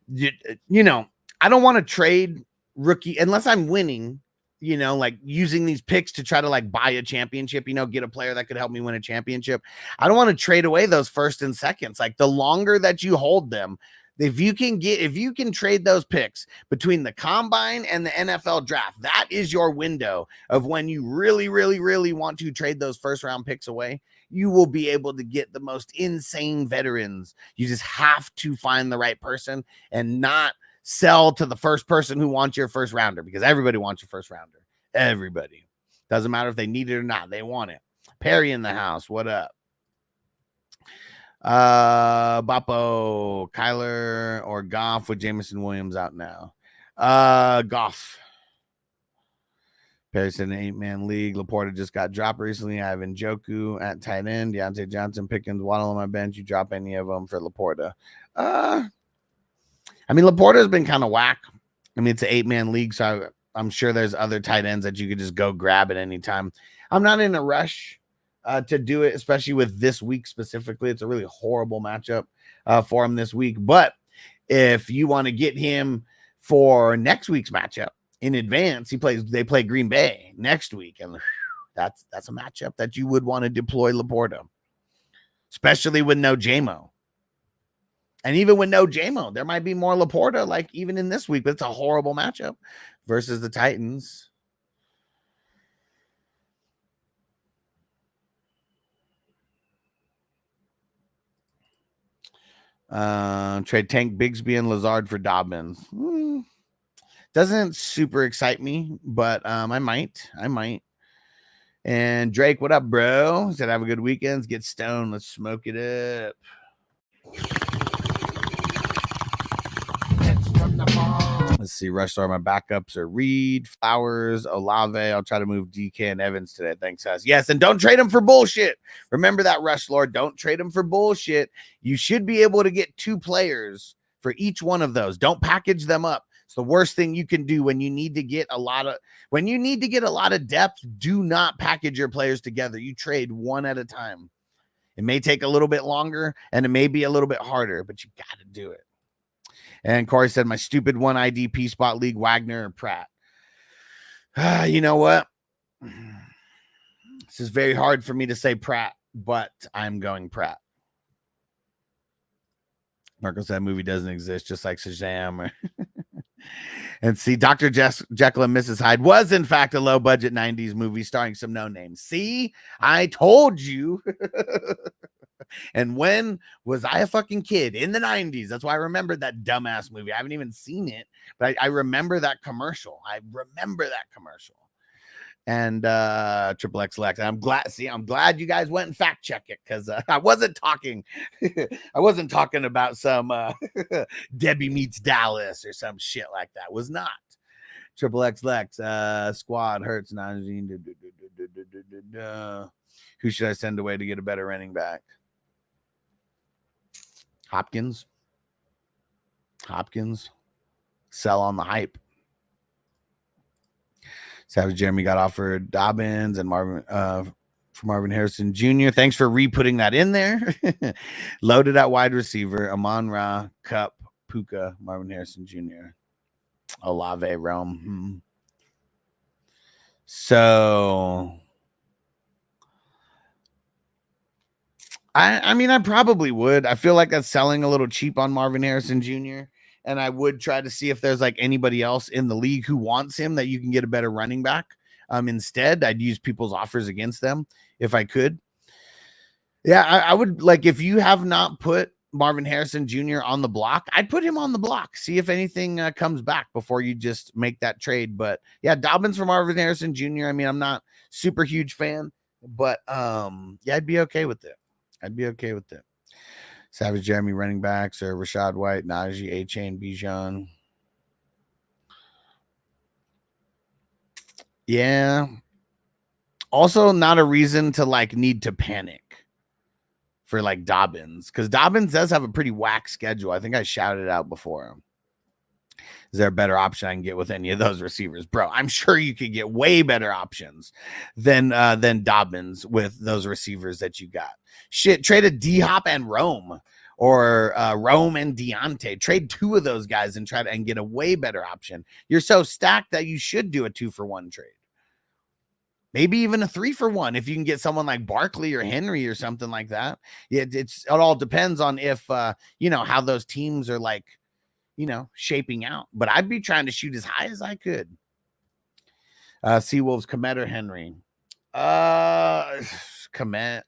you know, I don't want to trade rookie unless I'm winning, you know, like using these picks to try to like buy a championship, you know, get a player that could help me win a championship. I don't want to trade away those first and seconds. Like the longer that you hold them, if you can trade those picks between the combine and the NFL draft, that is your window of when you really, really, really want to trade those first round picks away. You will be able to get the most insane veterans. You just have to find the right person and not sell to the first person who wants your first rounder, because everybody wants your first rounder. Everybody. Doesn't matter if they need it or not. They want it. Perry in the house. What up? Boppo, Kyler, or Goff with Jameson Williams out now? Goff. Perry said an 8-man league. Laporta just got dropped recently. I have Njoku at tight end. Deontay Johnson, Pickens, Waddle on my bench. You drop any of them for Laporta? I mean, Laporta has been kind of whack. I mean, it's an 8-man league, so I'm sure there's other tight ends that you could just go grab at any time. I'm not in a rush to do it, especially with this week specifically. It's a really horrible matchup for him this week. But if you want to get him for next week's matchup in advance, they play Green Bay next week, and that's a matchup that you would want to deploy Laporta, especially with no JMO. And even with no JMO, there might be more Laporta, like even in this week, but it's a horrible matchup versus the Titans. Trade Tank Bigsby and Lazard for Dobbins. Doesn't super excite me, but I might. And Drake, what up, bro? He said, have a good weekend. Get stoned. Let's smoke it up. Let's see. Rush Star, my backups are Reed, Flowers, Olave. I'll try to move DK and Evans today. Thanks, guys. Yes, and don't trade them for bullshit. Remember that, Rush Lord. Don't trade them for bullshit. You should be able to get 2 players for each one of those. Don't package them up. It's the worst thing you can do when you need to get a lot of depth. Do not package your players together. You trade one at a time. It may take a little bit longer and it may be a little bit harder, but you got to do it. And Corey said, my stupid 1 IDP spot league, Wagner or Pratt. You know what? This is very hard for me to say Pratt, but I'm going Pratt. Marco said movie doesn't exist, just like Shazam. And see, Dr. Jekyll and Mrs. Hyde was, in fact, a low-budget 90s movie starring some no-names. See? I told you. And when was I a fucking kid? In the 90s. That's why I remember that dumbass movie. I haven't even seen it, but I remember that commercial. And Triple X Lex. I'm glad you guys went and fact check it, because I wasn't talking about some Debbie Meets Dallas or some shit like that. Was not. Triple X Lex, squad hurts. Who should I send away to get a better running back? Hopkins. Sell on the hype. Savage Jeremy got offered Dobbins and Marvin Harrison Jr. Thanks for re-putting that in there. Loaded at wide receiver. Amon-Ra, Cup, Puka, Marvin Harrison Jr. Olave, Rome. So I mean, I probably would. I feel like that's selling a little cheap on Marvin Harrison Jr. And I would try to see if there's like anybody else in the league who wants him that you can get a better running back. Instead, I'd use people's offers against them if I could. Yeah, I would, like, if you have not put Marvin Harrison Jr. on the block, I'd put him on the block. See if anything comes back before you just make that trade. But yeah, Dobbins for Marvin Harrison Jr. I mean, I'm not super huge fan, but yeah, I'd be okay with it. Savage Jeremy running backs or Rashad White, Najee, A-Chain, Bijan. Yeah. Also, not a reason to like need to panic for like Dobbins, because Dobbins does have a pretty whack schedule. I think I shouted it out before. Is there a better option I can get with any of those receivers, bro? I'm sure you could get way better options than Dobbins with those receivers that you got. Shit, trade a D-Hop and Rome, or Rome and Deontay. Trade two of those guys and try to and get a way better option. You're so stacked that you should do a 2-for-1 trade. Maybe even a 3-for-1 if you can get someone like Barkley or Henry or something like that. It all depends on if how those teams are like, shaping out. But I'd be trying to shoot as high as I could. Seawolves, Komet or Henry? Komet.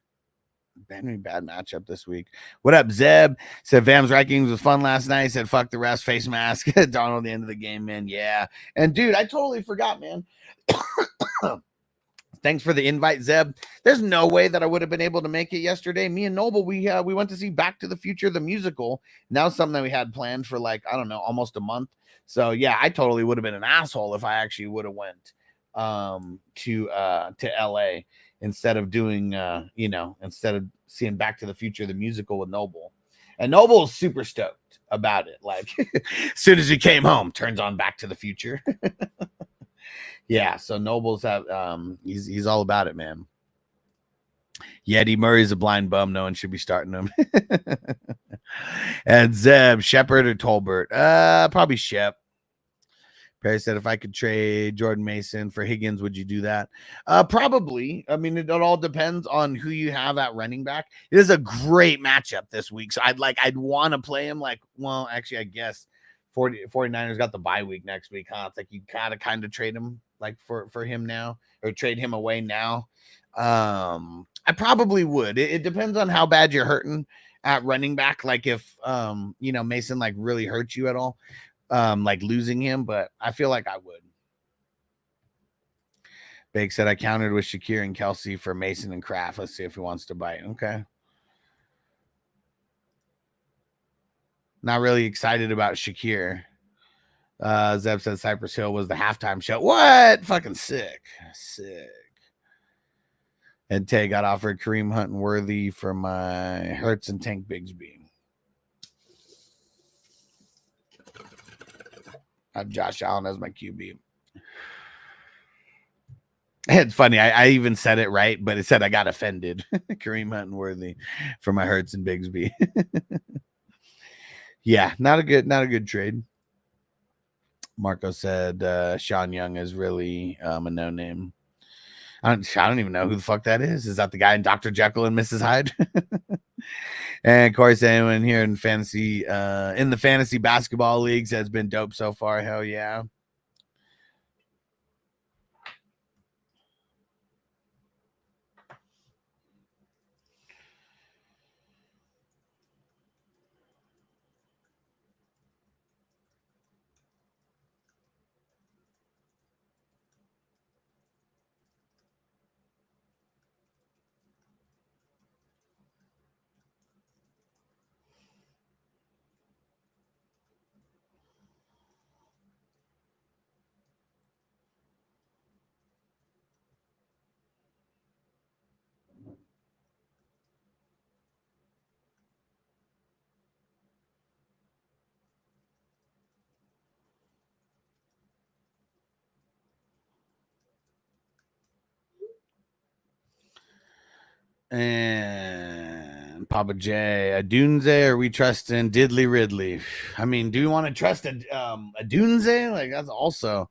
Henry, bad matchup this week. What up, Zeb? Said Vam's rankings was fun last night. Said fuck the rest, face mask. Donald, the end of the game, man. Yeah. And dude, I totally forgot, man. Thanks for the invite, Zeb. There's no way that I would have been able to make it yesterday. Me and Noble, we went to see Back to the Future, the musical. Now something that we had planned for like, I don't know, almost a month. So yeah, I totally would have been an asshole if I actually would have went to LA instead of doing instead of seeing Back to the Future, the musical with Noble. And Noble is super stoked about it. Like as soon as he came home, turns on Back to the Future. Yeah, so Noble's have he's all about it, man. Yeti Murray's a blind bum. No one should be starting him. And Zeb, Shepard or Tolbert? Probably Shep. Perry said, if I could trade Jordan Mason for Higgins, would you do that? Probably. I mean, it all depends on who you have at running back. It is a great matchup this week. So I'd want to play him actually, I guess 49ers got the bye week next week, huh? It's like you gotta kind of trade him like for him now, or trade him away now. I probably would. It depends on how bad you're hurting at running back. Like if Mason like really hurts you at all, like losing him, but I feel like I would. Bake said I countered with Shakir and Kelsey for Mason and Kraft. Let's see if he wants to bite. Okay. Not really excited about Shakir. Zeb said Cypress Hill was the halftime show. What? Fucking sick. Sick. And Tay got offered Kareem Hunt and Worthy for my Hertz and Tank Bigsby. I have Josh Allen as my QB. It's funny. I even said it right, but it said I got offended. Kareem Hunt and Worthy for my Hertz and Bigsby. Yeah, not a good trade. Marco said Sean Young is really a no-name. I don't even know who the fuck that is. Is that the guy in Dr. Jekyll and Mrs. Hyde? And of course, anyone here in fantasy, in the fantasy basketball leagues has been dope so far. Hell yeah. And Papa J, a Dunze, or we trust in Diddley Ridley? I mean, do you want to trust a Dunze? Like that's also,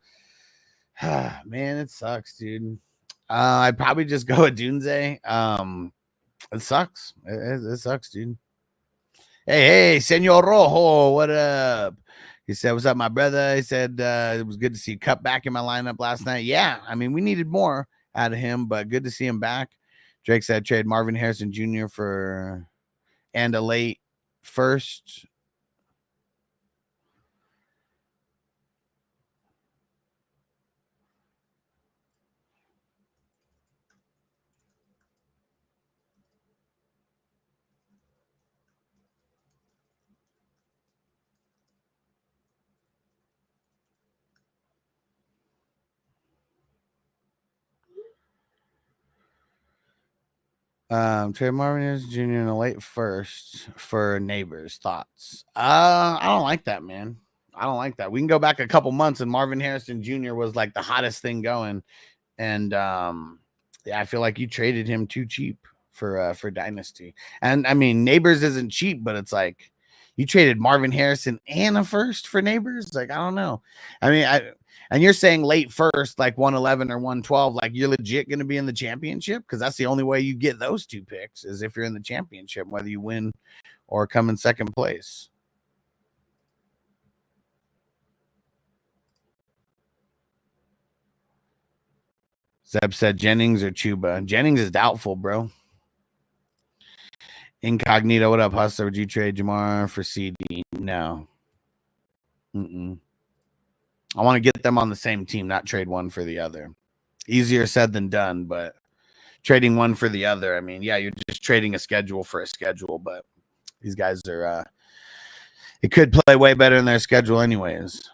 man, it sucks, dude. I'd probably just go a Dunze. It sucks. It sucks, dude. Hey, Senor Rojo, what up? He said, what's up, my brother? He said, it was good to see Cup back in my lineup last night. Yeah, I mean, we needed more out of him, but good to see him back. Drake said, trade Marvin Harrison Jr. for and a late first. Trade Marvin Harris Jr. in a late first for Neighbors. Thoughts? I don't like that, man. I don't like that. We can go back a couple months and Marvin Harrison Jr. was like the hottest thing going. And yeah, I feel like you traded him too cheap for Dynasty. And I mean, Neighbors isn't cheap, but it's like you traded Marvin Harrison and a first for Neighbors. Like, I don't know. I mean, and you're saying late first, like 111 or 112, like you're legit going to be in the championship? Because that's the only way you get those two picks is if you're in the championship, whether you win or come in second place. Zeb said Jennings or Chuba. Jennings is doubtful, bro. Incognito, what up, Hustler? Would you trade Jamar for CD? No. I want to get them on the same team, not trade one for the other. Easier said than done, but trading one for the other, I mean, yeah, you're just trading a schedule for a schedule, but these guys are it could play way better in their schedule anyways.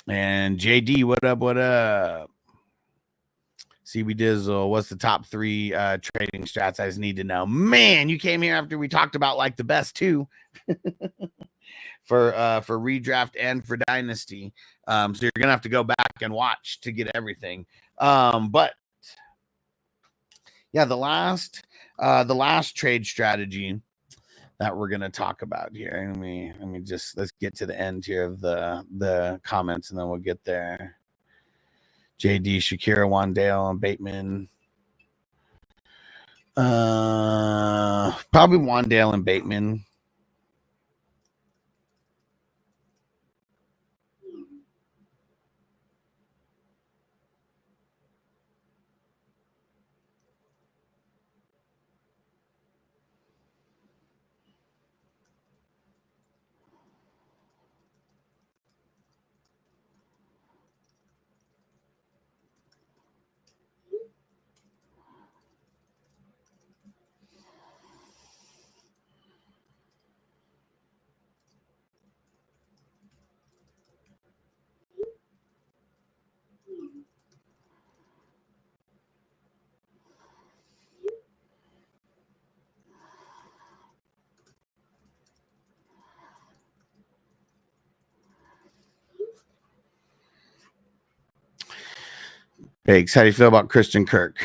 And JD, what up, what up? CB Dizzle, what's the top 3 trading strats I just need to know? Man, you came here after we talked about like the best 2 for redraft and for dynasty. So you're gonna have to go back and watch to get everything. But yeah, the last trade strategy that we're gonna talk about here. Let me just let's get to the end here of the comments and then we'll get there. JD, Shakira, Wandale, and Bateman. Probably Wandale and Bateman. Biggs, how do you feel about Christian Kirk?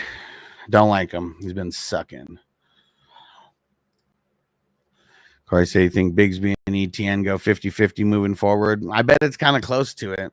Don't like him. He's been sucking. Corey say you think Bigsby and ETN go 50-50 moving forward? I bet it's kind of close to it.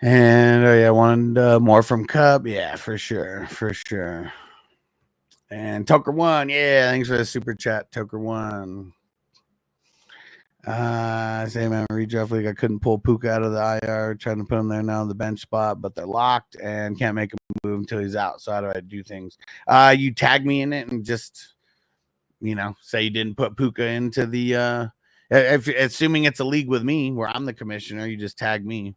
And oh yeah, one more from Cup. Yeah, for sure. And Toker 1, yeah, thanks for the super chat, Toker 1. Say man, redraft league. I couldn't pull Puka out of the IR, trying to put him there now in the bench spot, but they're locked and can't make him move until he's out. So how do I do things? You tag me in it and just say you didn't put Puka into the if assuming it's a league with me where I'm the commissioner, you just tag me.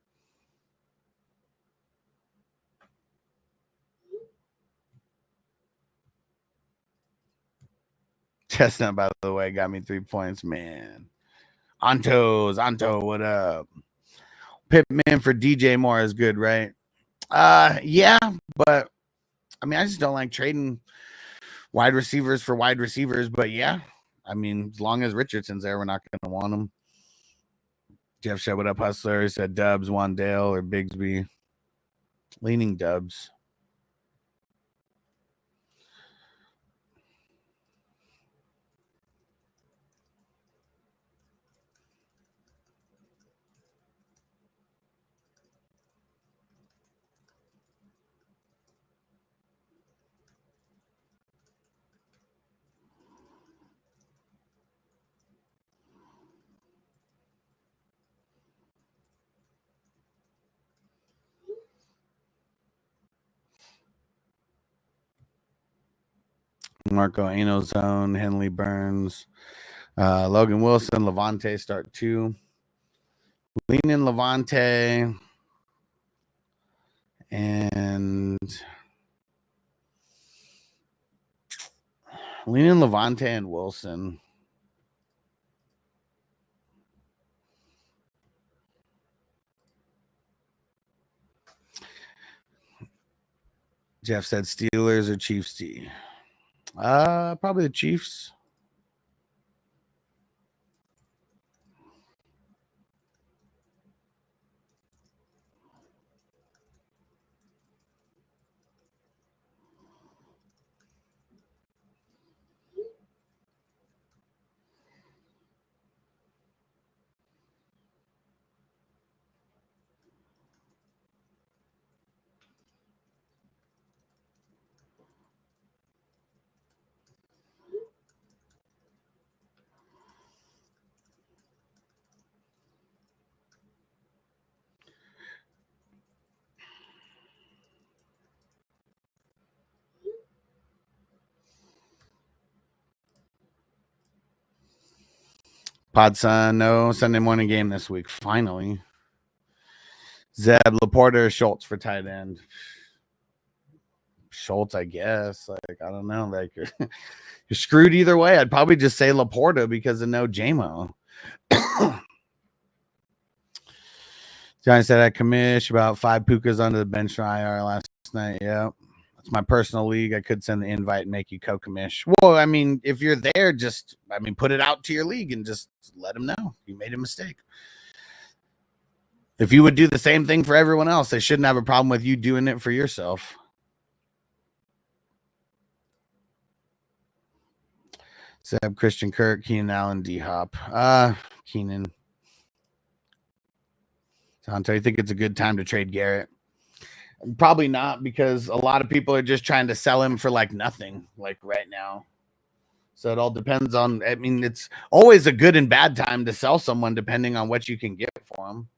Chestnut, by the way, got me 3 points, man. Anto, what up? Pittman for DJ Moore is good, right? Yeah, but I mean, I just don't like trading wide receivers for wide receivers. But yeah, I mean, as long as Richardson's there, we're not going to want him. Jeff said, "What up, Hustler?" He said, "Dubs, Wandale, or Bigsby." Leaning Dubs. Marco Anozone, Henley Burns, Logan Wilson, Levante start 2. Leaning Levante and leaning Levante and Wilson. Jeff said Steelers or Chiefs D. Probably the Chiefs. Podson, no Sunday morning game this week. Finally. Zeb, Laporta, or Schultz for tight end. Schultz, I guess. Like, I don't know. Like, you're screwed either way. I'd probably just say Laporta because of no JMO. Johnny said I commish about 5 Pukas under the bench for IR last night. Yeah. It's my personal league. I could send the invite and make you co-commish. Well, I mean, if you're there, just, I mean, put it out to your league and just let them know you made a mistake. If you would do the same thing for everyone else, they shouldn't have a problem with you doing it for yourself. Seb, Christian Kirk, Keenan Allen, D-Hop. Keenan. Tonto, you think it's a good time to trade Garrett? Probably not, because a lot of people are just trying to sell him for like nothing, like right now. So it all depends on, I mean, it's always a good and bad time to sell someone depending on what you can get for them.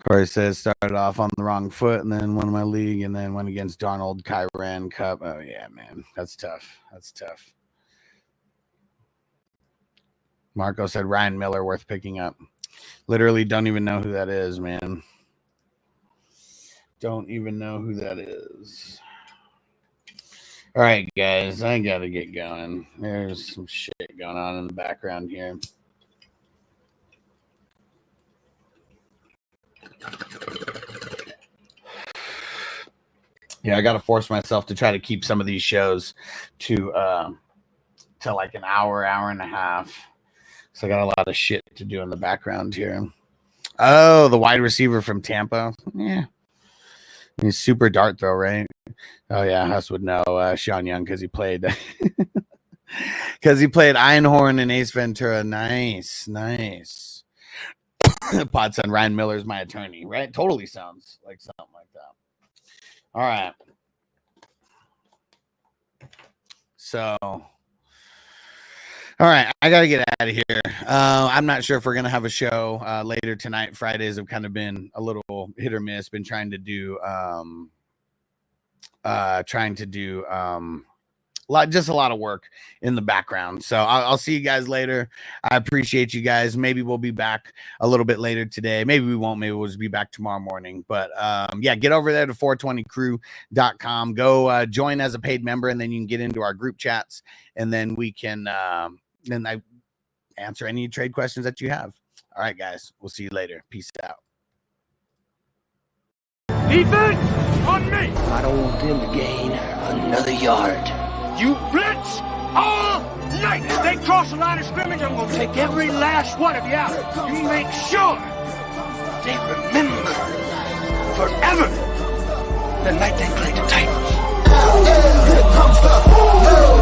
Corey says started off on the wrong foot and then won my league and then went against Darnold, Kyran, Cup. Oh, yeah, man. That's tough. That's tough. Marco said Ryan Miller worth picking up. Literally don't even know who that is, man. Don't even know who that is. All right, guys. I got to get going. There's some shit going on in the background here. Yeah, I got to force myself to try to keep some of these shows to like an hour, hour and a half. So I got a lot of shit to do in the background here. Oh, the wide receiver from Tampa. Yeah. He's super dart throw, right? Oh, yeah. Huss would know Sean Young because he played Einhorn and Ace Ventura. Nice. Nice. Podson, Ryan Miller's my attorney, right? Totally sounds like something like that. All right. So, all right, I got to get out of here. I'm not sure if we're going to have a show later tonight. Fridays have kind of been a little hit or miss. Been trying to do just a lot of work in the background. So I'll see you guys later. I appreciate you guys. Maybe we'll be back a little bit later today. Maybe we won't. Maybe we'll just be back tomorrow morning. But yeah, get over there to 420crew.com. Go join as a paid member, and then you can get into our group chats, and then we can then I answer any trade questions that you have. All right, guys. We'll see you later. Peace out. Defense on me. I don't want them to gain another yard. You blitz all night. If they cross the line of scrimmage, I'm going to take every last one of you out. You make sure they remember forever the night they played the Titans. Here comes the